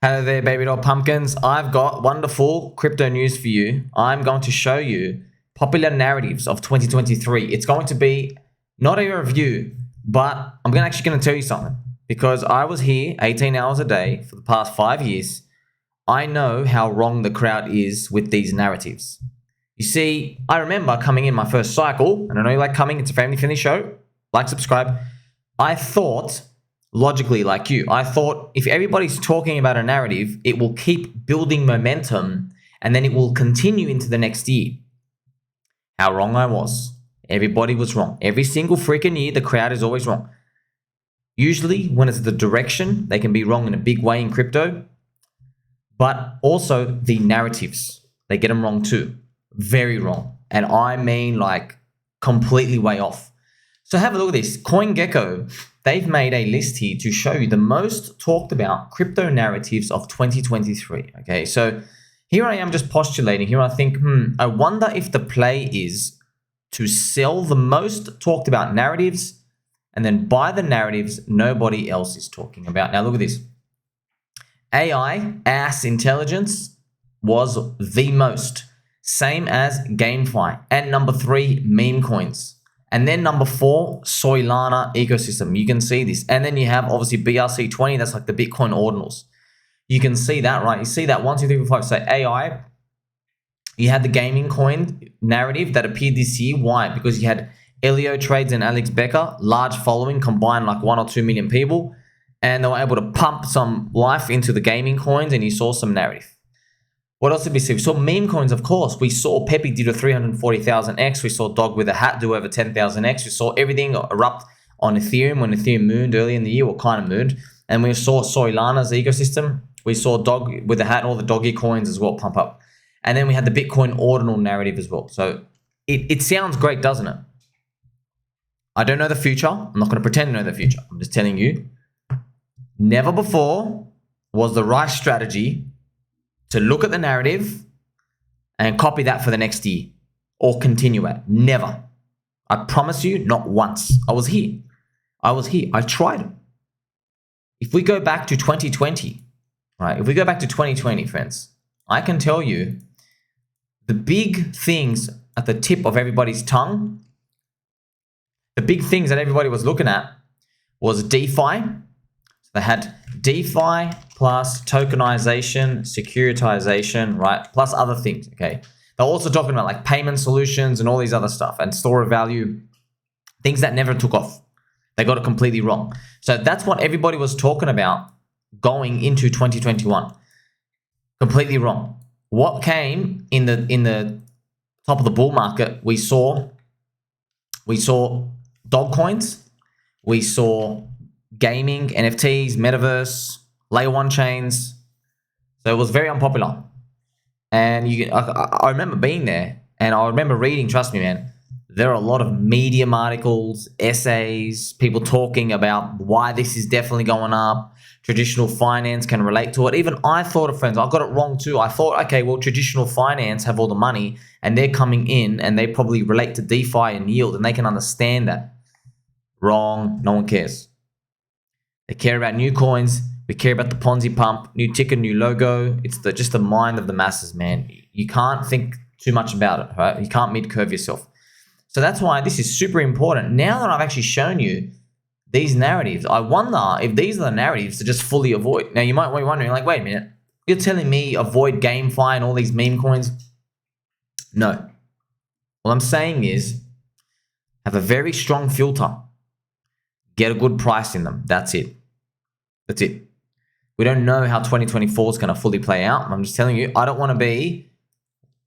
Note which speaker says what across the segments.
Speaker 1: Hello there, baby doll pumpkins. I've got wonderful crypto news for you. I'm going to show you popular narratives of 2023. It's going to be not a review, but I'm actually going to tell you something. Because I was here 18 hours a day for the past 5 years. I know how wrong the crowd is with these narratives. You see, I remember coming in my first cycle, and I know you like coming, it's a family-friendly show. Like, subscribe. I thought, logically like you, I thought if everybody's talking about a narrative, it will keep building momentum and then it will continue into the next year. How wrong I was. Everybody was wrong. Every single freaking year, the crowd is always wrong. Usually, when it's the direction, they can be wrong in a big way in crypto, but also the narratives. They get them wrong too. Very wrong. And I mean like completely way off. So have a look at this. CoinGecko, they've made a list here to show you the most talked about crypto narratives of 2023. Okay, so here I am just postulating. Here I think, I wonder if the play is to sell the most talked about narratives and then buy the narratives nobody else is talking about. Now look at this. AI, ass intelligence, was the most. Same as GameFi. And number 3, meme coins. And then number 4, Soylana ecosystem. You can see this. And then you have obviously BRC20. That's like the Bitcoin Ordinals. You can see that, right? You see that 1, 2, 3, 4, 5. So AI, you had the gaming coin narrative that appeared this year. Why? Because you had Elio Trades and Alex Becker, large following, combined like 1 or 2 million people. And they were able to pump some life into the gaming coins and you saw some narrative. What else did we see? We saw meme coins, of course. We saw Pepe did a 340,000x. We saw Dog with a Hat do over 10,000x. We saw everything erupt on Ethereum when Ethereum mooned early in the year, or kind of mooned. And we saw Soylana's ecosystem. We saw Dog with a Hat and all the doggy coins as well pump up. And then we had the Bitcoin ordinal narrative as well. So it sounds great, doesn't it? I don't know the future. I'm not going to pretend to know the future. I'm just telling you, never before was the right strategy to look at the narrative and copy that for the next year or continue it. Never. I promise you, not once. I was here. I tried it. If we go back to 2020, right? If we go back to 2020, friends, I can tell you the big things at the tip of everybody's tongue, the big things that everybody was looking at was DeFi. They had DeFi plus tokenization, securitization, right? Plus other things, okay? They're also talking about like payment solutions and all these other stuff and store of value, things that never took off. They got it completely wrong. So that's what everybody was talking about going into 2021. Completely wrong. What came in the top of the bull market, we saw dog coins, we saw gaming, NFTs, metaverse, layer 1 chains. So it was very unpopular. And I remember being there and I remember reading, trust me, man, there are a lot of Medium articles, essays, people talking about why this is definitely going up. Traditional finance can relate to it. Even I thought of friends, I got it wrong too. I thought, okay, well, traditional finance have all the money and they're coming in and they probably relate to DeFi and yield and they can understand that. Wrong. No one cares. They care about new coins. We care about the Ponzi pump, new ticker, new logo. It's just the mind of the masses, man. You can't think too much about it, right? You can't mid-curve yourself. So that's why this is super important. Now that I've actually shown you these narratives, I wonder if these are the narratives to just fully avoid. Now, you might be wondering, like, wait a minute. You're telling me avoid GameFi and all these meme coins? No. What I'm saying is have a very strong filter. Get a good price in them. That's it. That's it. We don't know how 2024 is going to fully play out. I'm just telling you, I don't want to be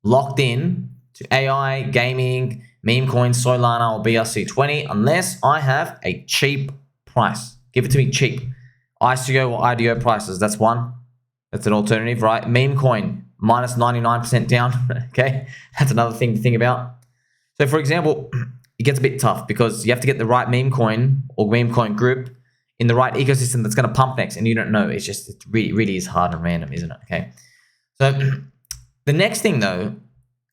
Speaker 1: locked in to AI, gaming, meme coins, Soylana, or BRC20 unless I have a cheap price. Give it to me cheap. ICO or IDO prices. That's one. That's an alternative, right? Meme coin, minus 99% down. Okay. That's another thing to think about. So for example, it gets a bit tough because you have to get the right meme coin or meme coin group in the right ecosystem that's going to pump next, and you don't know. It really is hard and random, isn't it? Okay. So the next thing though,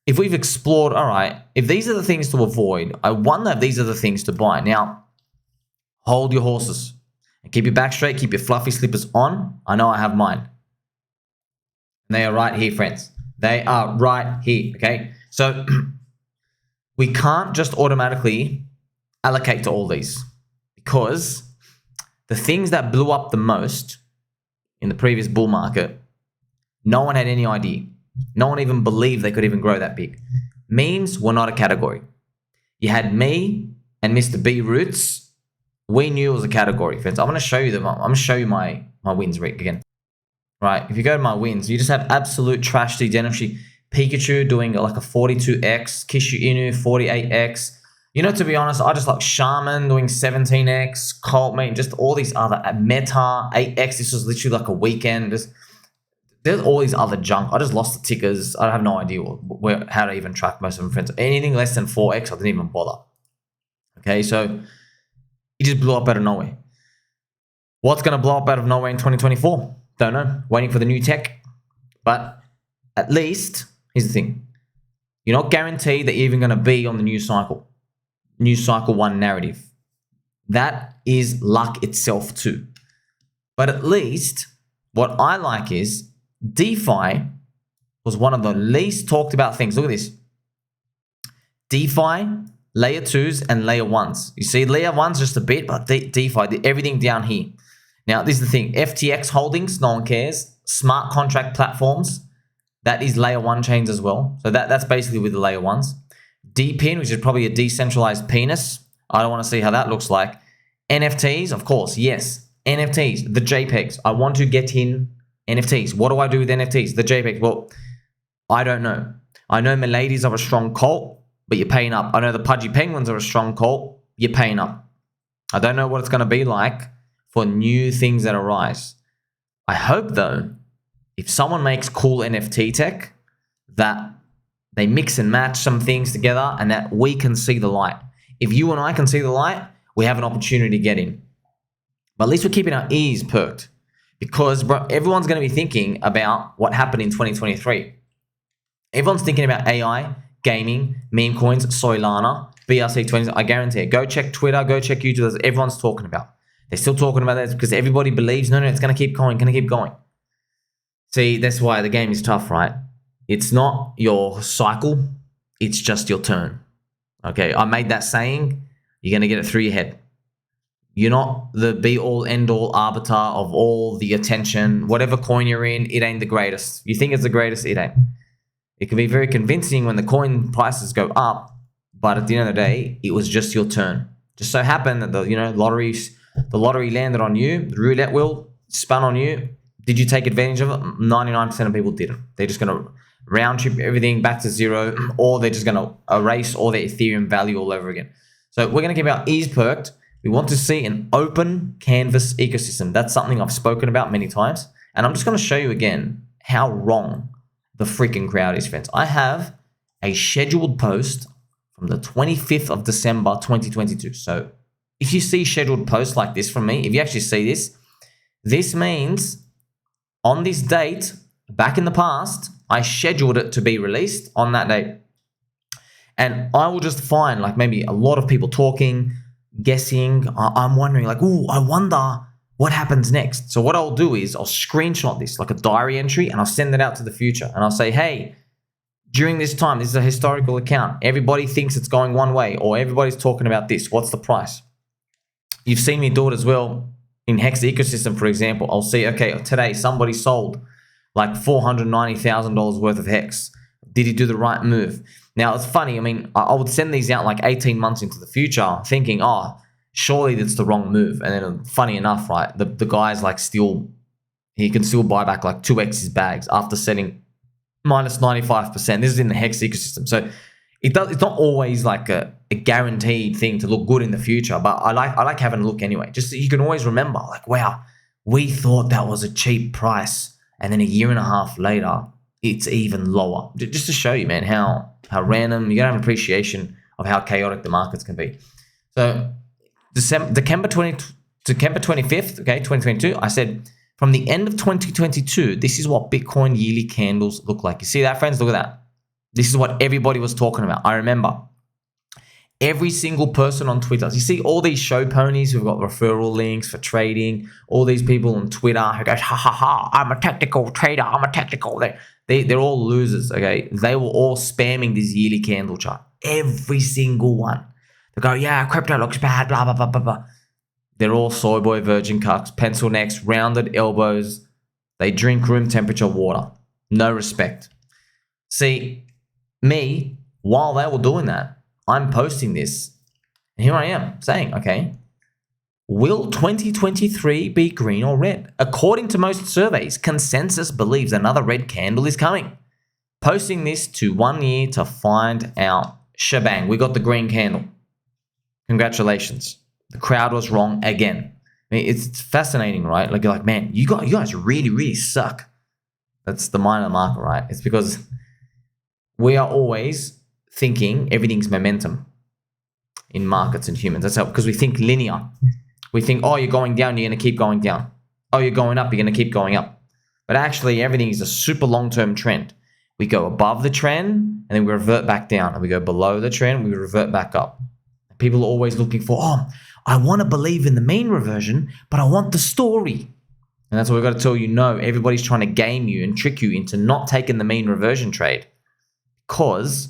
Speaker 1: if we've explored, all right, if these are the things to avoid, I wonder if these are the things to buy. Now, hold your horses and keep your back straight, keep your fluffy slippers on. I know I have mine. And they are right here, friends. They are right here, okay? So we can't just automatically allocate to all these because the things that blew up the most in the previous bull market, no one had any idea. No one even believed they could even grow that big. Memes were not a category. You had me and Mr. B Roots. We knew it was a category, friends. I'm going to show you them. I'm going to show you my wins rate again. Right, if you go to my wins, you just have absolute trash degeneracy. Pikachu doing like a 42x, Kishu Inu 48x. You know, to be honest, I just like Shaman doing 17x, Colt Mate, just all these other Meta 8x. This was literally like a weekend. There's all these other junk. I just lost the tickers. I have no idea how to even track most of them, friends. Anything less than 4x, I didn't even bother. Okay, so it just blew up out of nowhere. What's going to blow up out of nowhere in 2024? Don't know. Waiting for the new tech. But at least, here's the thing. You're not guaranteed that you're even going to be on the new cycle. New cycle 1 narrative. That is luck itself too. But at least, what I like is DeFi was one of the least talked about things. Look at this. DeFi, layer 2s and layer 1s. You see, layer 1's just a bit, but DeFi, everything down here. Now, this is the thing. FTX holdings, no one cares. Smart contract platforms, that is layer 1 chains as well. So that's basically with the layer 1s. DPIN, which is probably a decentralized penis. I don't want to see how that looks like. NFTs, of course, yes. NFTs, the JPEGs. I want to get in NFTs. What do I do with NFTs? The JPEGs. Well, I don't know. I know Miladies are a strong cult, but you're paying up. I know the Pudgy Penguins are a strong cult. You're paying up. I don't know what it's going to be like for new things that arise. I hope, though, if someone makes cool NFT tech, that they mix and match some things together and that we can see the light. If you and I can see the light, we have an opportunity to get in. But at least we're keeping our ears perked because, bro, everyone's going to be thinking about what happened in 2023. Everyone's thinking about AI, gaming, meme coins, Soylana, BRC20s. I guarantee it. Go check Twitter, go check YouTube. Everyone's talking about. They're still talking about that because everybody believes, no, it's going to keep going, See, that's why the game is tough, right? It's not your cycle. It's just your turn. Okay, I made that saying. You're going to get it through your head. You're not the be-all, end-all arbiter of all the attention. Whatever coin you're in, it ain't the greatest. You think it's the greatest, it ain't. It can be very convincing when the coin prices go up, but at the end of the day, it was just your turn. Just so happened that the lottery landed on you, the roulette wheel spun on you. Did you take advantage of it? 99% of people didn't. They're just going to round trip everything back to zero, or they're just going to erase all their Ethereum value all over again. So we're going to keep our ears perked. We want to see an open canvas ecosystem. That's something I've spoken about many times. And I'm just going to show you again how wrong the freaking crowd is, friends. I have a scheduled post from the 25th of December, 2022. So if you see scheduled posts like this from me, if you actually see this, this means on this date, back in the past, I scheduled it to be released on that date. And I will just find like maybe a lot of people talking, guessing. I'm wondering like, ooh, I wonder what happens next. So what I'll do is I'll screenshot this like a diary entry and I'll send it out to the future. And I'll say, hey, during this time, this is a historical account. Everybody thinks it's going one way or everybody's talking about this. What's the price? You've seen me do it as well in Hex ecosystem, for example. I'll see, okay, today somebody sold like $490,000 worth of Hex. Did he do the right move? Now, it's funny. I mean, I would send these out like 18 months into the future thinking, oh, surely that's the wrong move. And then funny enough, right, the guy's like he can still buy back like 2x his bags after setting minus 95%. This is in the Hex ecosystem. So it's not always like a guaranteed thing to look good in the future, but I like having a look anyway. Just so you can always remember, like, wow, we thought that was a cheap price. And then a year and a half later, it's even lower. Just to show you, man, how random, you gotta have an appreciation of how chaotic the markets can be. So December 25th, okay, 2022, I said, from the end of 2022, this is what Bitcoin yearly candles look like. You see that, friends? Look at that. This is what everybody was talking about. I remember Every single person on Twitter. You see all these show ponies who've got referral links for trading. All these people on Twitter who goes, ha ha ha, I'm a technical trader. I'm a technical. They're all losers, okay? They were all spamming this yearly candle chart. Every single one. They go, yeah, crypto looks bad, blah, blah, blah, blah, blah. They're all soy boy virgin cucks, pencil necks, rounded elbows. They drink room temperature water. No respect. See, me, while they were doing that, I'm posting this. And here I am saying, okay, will 2023 be green or red? According to most surveys, consensus believes another red candle is coming. Posting this to 1 year to find out. Shebang, we got the green candle. Congratulations. The crowd was wrong again. I mean, it's fascinating, right? Like, you're like, man, you guys really, really suck. That's the mind of the market, right? It's because we are always thinking everything's momentum in markets and humans. That's how, because we think linear. We think, oh, you're going down, you're going to keep going down. Oh, you're going up, you're going to keep going up. But actually, everything is a super long-term trend. We go above the trend, and then we revert back down. And we go below the trend, we revert back up. People are always looking for, oh, I want to believe in the mean reversion, but I want the story. And that's what we've got to tell you. No, everybody's trying to game you and trick you into not taking the mean reversion trade because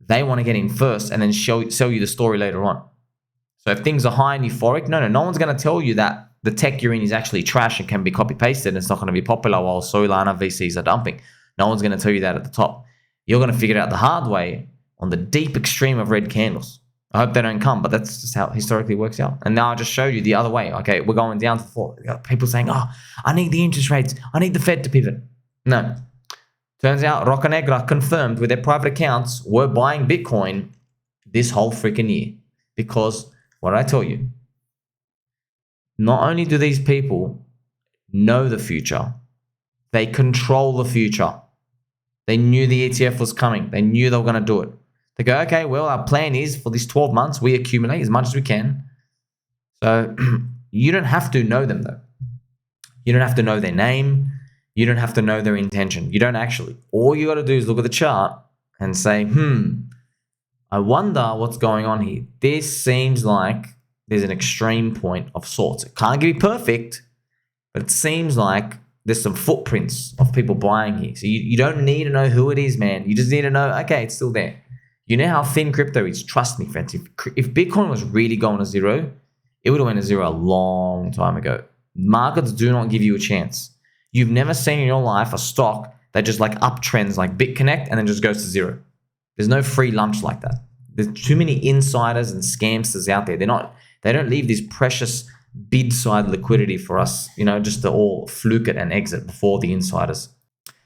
Speaker 1: they want to get in first and then sell you the story later on. So if things are high and euphoric, no one's going to tell you that the tech you're in is actually trash and can be copy-pasted and it's not going to be popular while Soylana VCs are dumping. No one's going to tell you that at the top. You're going to figure it out the hard way on the deep extreme of red candles. I hope they don't come, but that's just how it historically works out. And now I just showed you the other way. Okay, we're going down to 4. People saying, oh, I need the interest rates. I need the Fed to pivot. No. Turns out Roca Negra confirmed with their private accounts were buying Bitcoin this whole freaking year. Because, what did I tell you? Not only do these people know the future, they control the future. They knew the ETF was coming. They knew they were going to do it. They go, okay, well, our plan is for these 12 months, we accumulate as much as we can. So you don't have to know them, though. You don't have to know their name. You don't have to know their intention. You don't actually. All you got to do is look at the chart and say, I wonder what's going on here. This seems like there's an extreme point of sorts. It can't be perfect, but it seems like there's some footprints of people buying here. So you don't need to know who it is, man. You just need to know, okay, it's still there. You know how thin crypto is. Trust me, friends. If Bitcoin was really going to zero, it would have went to zero a long time ago. Markets do not give you a chance. You've never seen in your life a stock that just like uptrends like BitConnect and then just goes to zero. There's no free lunch like that. There's too many insiders and scamsters out there. They don't leave this precious bid side liquidity for us, just to all fluke it and exit before the insiders.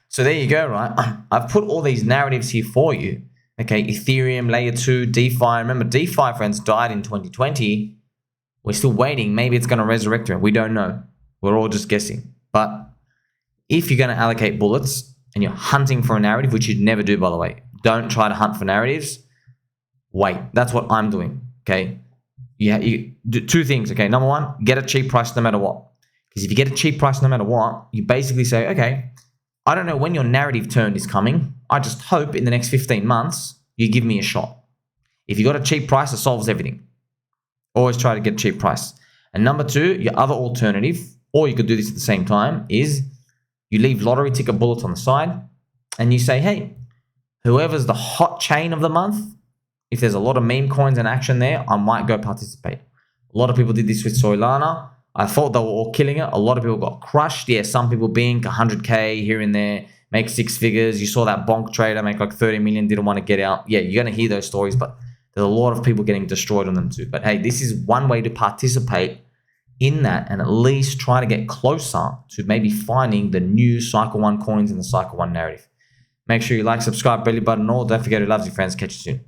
Speaker 1: So there you go, right? I've put all these narratives here for you. Okay, Ethereum, Layer 2, DeFi. Remember, DeFi, friends, died in 2020. We're still waiting. Maybe it's going to resurrect it. We don't know. We're all just guessing. But if you're going to allocate bullets and you're hunting for a narrative, which you'd never do, by the way, don't try to hunt for narratives. Wait. That's what I'm doing, okay? You do 2 things, okay? Number 1, get a cheap price no matter what. Because if you get a cheap price no matter what, you basically say, okay, I don't know when your narrative turn is coming. I just hope in the next 15 months, you give me a shot. If you got a cheap price, it solves everything. Always try to get a cheap price. And number 2, your other alternative, or you could do this at the same time, is you leave lottery ticket bullets on the side and you say, hey, whoever's the hot chain of the month, if there's a lot of meme coins in action there, I might go participate. A lot of people did this with Soylana. I thought they were all killing it. A lot of people got crushed. Yeah, some people being 100K here and there, make 6 figures. You saw that bonk trader make like 30 million, didn't want to get out. Yeah, you're going to hear those stories, but there's a lot of people getting destroyed on them too. But hey, this is one way to participate in that and at least try to get closer to maybe finding the new Cycle 1 coins in the Cycle 1 narrative. Make sure you like, subscribe, belly button, all. Don't forget who loves you, friends. Catch you soon.